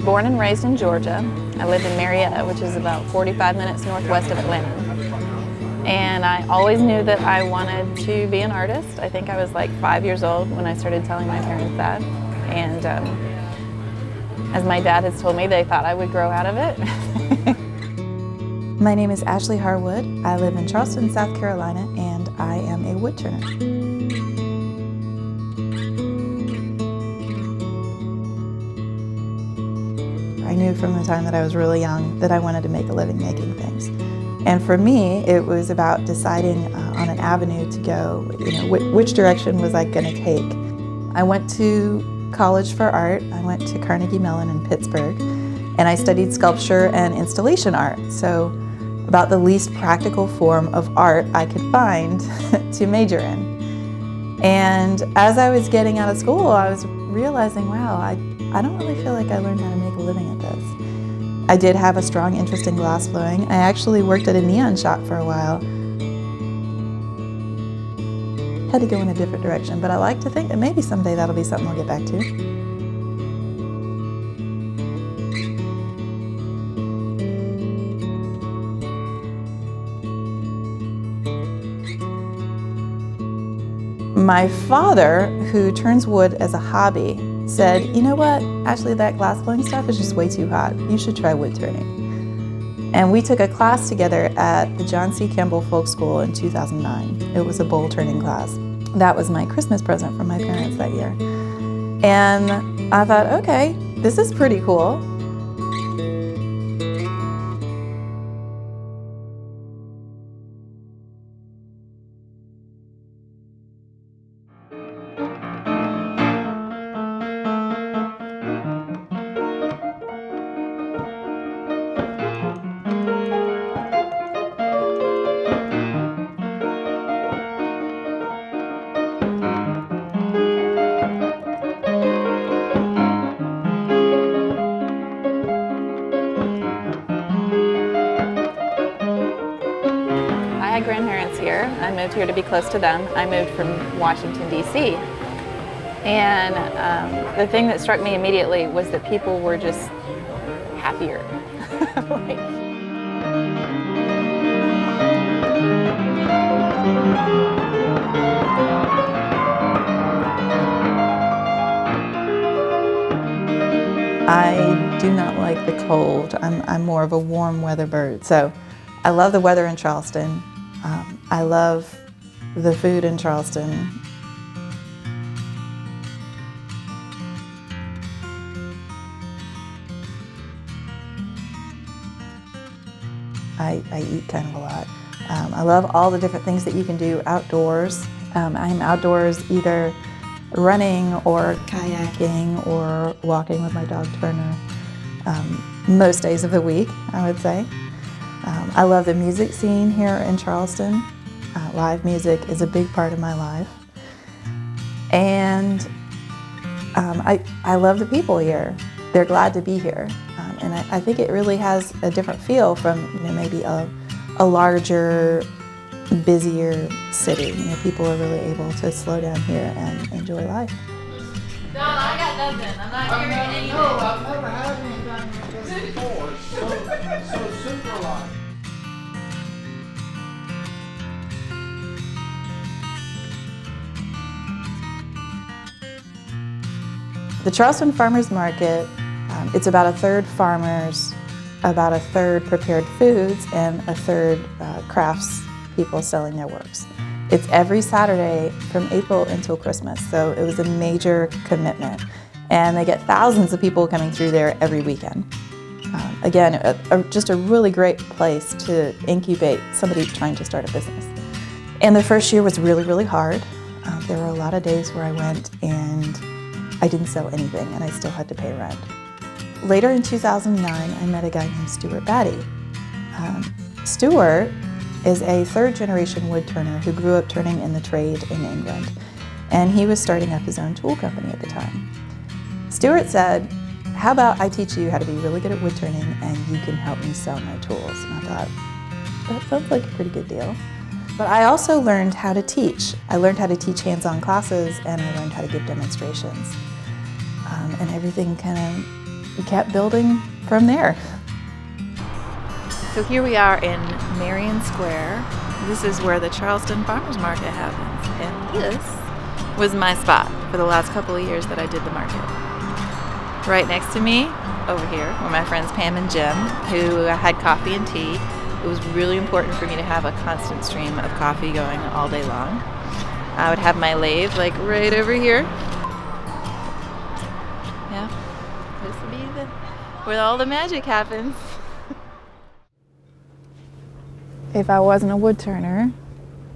born and raised in Georgia. I lived in Marietta, which is about 45 minutes northwest of Atlanta. And I always knew that I wanted to be an artist. I think I was like 5 years old when I started telling my parents that. And as my dad has told me, they thought I would grow out of it. My name is Ashley Harwood. I live in Charleston, South Carolina, and I am a woodturner. I knew from the time that I was really young that I wanted to make a living making things. And for me, it was about deciding on an avenue to go, which direction was I going to take. I went to college for art. I went to Carnegie Mellon in Pittsburgh, and I studied sculpture and installation art. So about the least practical form of art I could find to major in. And as I was getting out of school, I was realizing, wow, I don't really feel like I learned how to make a living at this. I did have a strong interest in glass blowing. I actually worked at a neon shop for a while. Had to go in a different direction, but I like to think that maybe someday that'll be something I'll get back to. My father, who turns wood as a hobby, said, you know what, Ashley, that glass blowing stuff is just way too hot. You should try wood turning. And we took a class together at the John C. Campbell Folk School in 2009. It was a bowl turning class. That was my Christmas present from my parents that year. And I thought, okay, this is pretty cool. Grandparents here. I moved here to be close to them. I moved from Washington, D.C. And the thing that struck me immediately was that people were just happier. I do not like the cold. I'm more of a warm weather bird. So I love the weather in Charleston. I love the food in Charleston. I eat kind of a lot. I love all the different things that you can do outdoors. I'm outdoors either running or kayaking or walking with my dog Turner most days of the week, I would say. I love the music scene here in Charleston. Live music is a big part of my life. And I love the people here. They're glad to be here. And I think it really has a different feel from maybe a larger, busier city. People are really able to slow down here and enjoy life. No, I got nothing. I'm not hearing anything. No, I've never had anything like this before. It's so super light. The Charleston Farmers Market, it's about a third farmers, about a third prepared foods, and a third crafts people selling their works. It's every Saturday from April until Christmas, so it was a major commitment. And they get thousands of people coming through there every weekend. Again, just a really great place to incubate somebody trying to start a business. And the first year was really, really hard. There were a lot of days where I went and I didn't sell anything and I still had to pay rent. Later in 2009, I met a guy named Stuart Batty. Stuart is a third-generation wood turner who grew up turning in the trade in England, and he was starting up his own tool company at the time. Stuart said, how about I teach you how to be really good at wood turning and you can help me sell my tools? And I thought, that sounds like a pretty good deal. But I also learned how to teach. I learned how to teach hands-on classes and I learned how to give demonstrations. And everything kind of kept building from there. So here we are in Marion Square. This is where the Charleston Farmers Market happens, and this was my spot for the last couple of years that I did the market. Right next to me, over here, were my friends Pam and Jim, who had coffee and tea. It was really important for me to have a constant stream of coffee going all day long. I would have my lathe like right over here. Yeah, this would be where all the magic happens. If I wasn't a woodturner,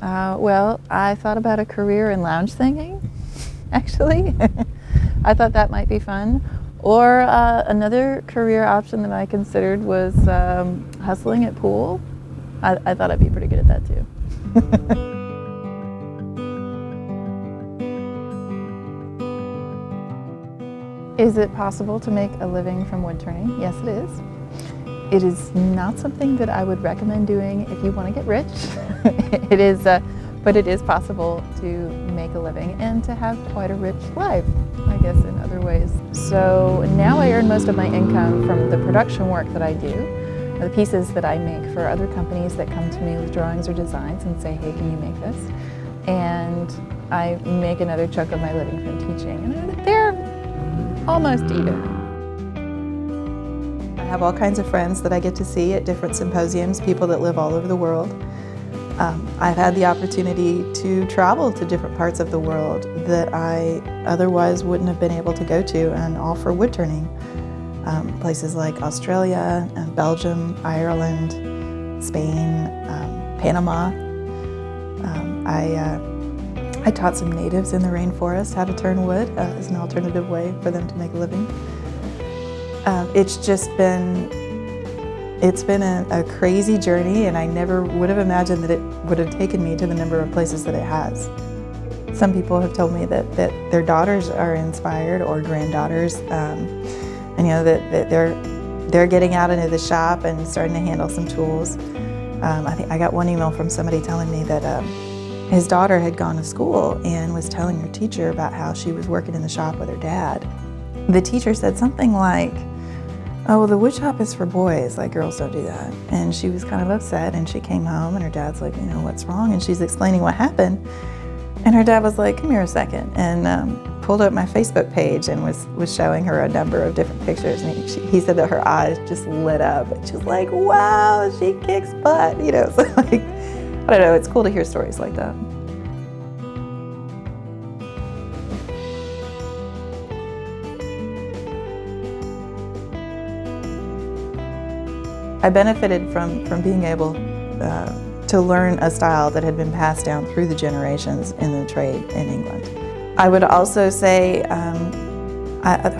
well, I thought about a career in lounge singing, actually. I thought that might be fun. Or another career option that I considered was hustling at pool. I thought I'd be pretty good at that too. Is it possible to make a living from woodturning? Yes, it is. It is not something that I would recommend doing if you want to get rich. It is, but it is possible to make a living and to have quite a rich life, I guess, in other ways. So now I earn most of my income from the production work that I do, the pieces that I make for other companies that come to me with drawings or designs and say, hey, can you make this? And I make another chunk of my living from teaching. And they're almost even. I have all kinds of friends that I get to see at different symposiums, people that live all over the world. I've had the opportunity to travel to different parts of the world that I otherwise wouldn't have been able to go to, and all for woodturning. Places like Australia, Belgium, Ireland, Spain, Panama. I taught some natives in the rainforest how to turn wood as an alternative way for them to make a living. It's been a crazy journey, and I never would have imagined that it would have taken me to the number of places that it has. Some people have told me that their daughters are inspired, or granddaughters, and you know that they're getting out into the shop and starting to handle some tools. I think I got one email from somebody telling me that his daughter had gone to school and was telling her teacher about how she was working in the shop with her dad. The teacher said something like, oh, well, the wood shop is for boys, like girls don't do that. And she was kind of upset, and she came home and her dad's like, you know, what's wrong? And she's explaining what happened. And her dad was like, come here a second, and pulled up my Facebook page and was showing her a number of different pictures. And he said that her eyes just lit up. And she was like, wow, she kicks butt, you know. So like, I don't know, it's cool to hear stories like that. I benefited from being able to learn a style that had been passed down through the generations in the trade in England. I would also say,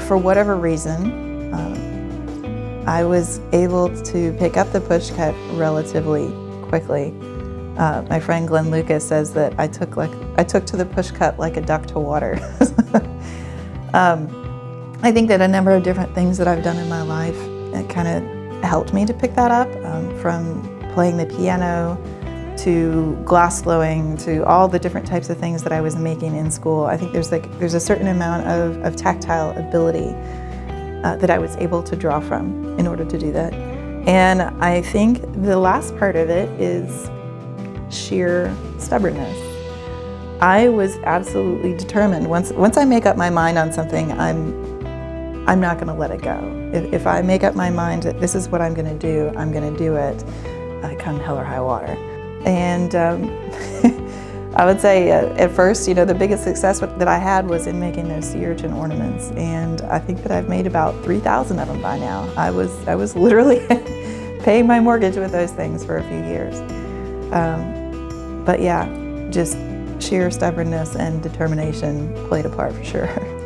for whatever reason, I was able to pick up the push cut relatively quickly. My friend Glenn Lucas says that I took to the push cut like a duck to water. I think that a number of different things that I've done in my life kind of helped me to pick that up, from playing the piano to glass blowing to all the different types of things that I was making in school. I think there's a certain amount of tactile ability that I was able to draw from in order to do that. And I think the last part of it is sheer stubbornness. I was absolutely determined. Once I make up my mind on something, I'm not going to let it go. If I make up my mind that this is what I'm going to do, I'm going to do it, come hell or high water. And I would say at first, you know, the biggest success that I had was in making those sea urchin ornaments, and I think that I've made about 3,000 of them by now. I was literally paying my mortgage with those things for a few years. But yeah, just sheer stubbornness and determination played a part for sure.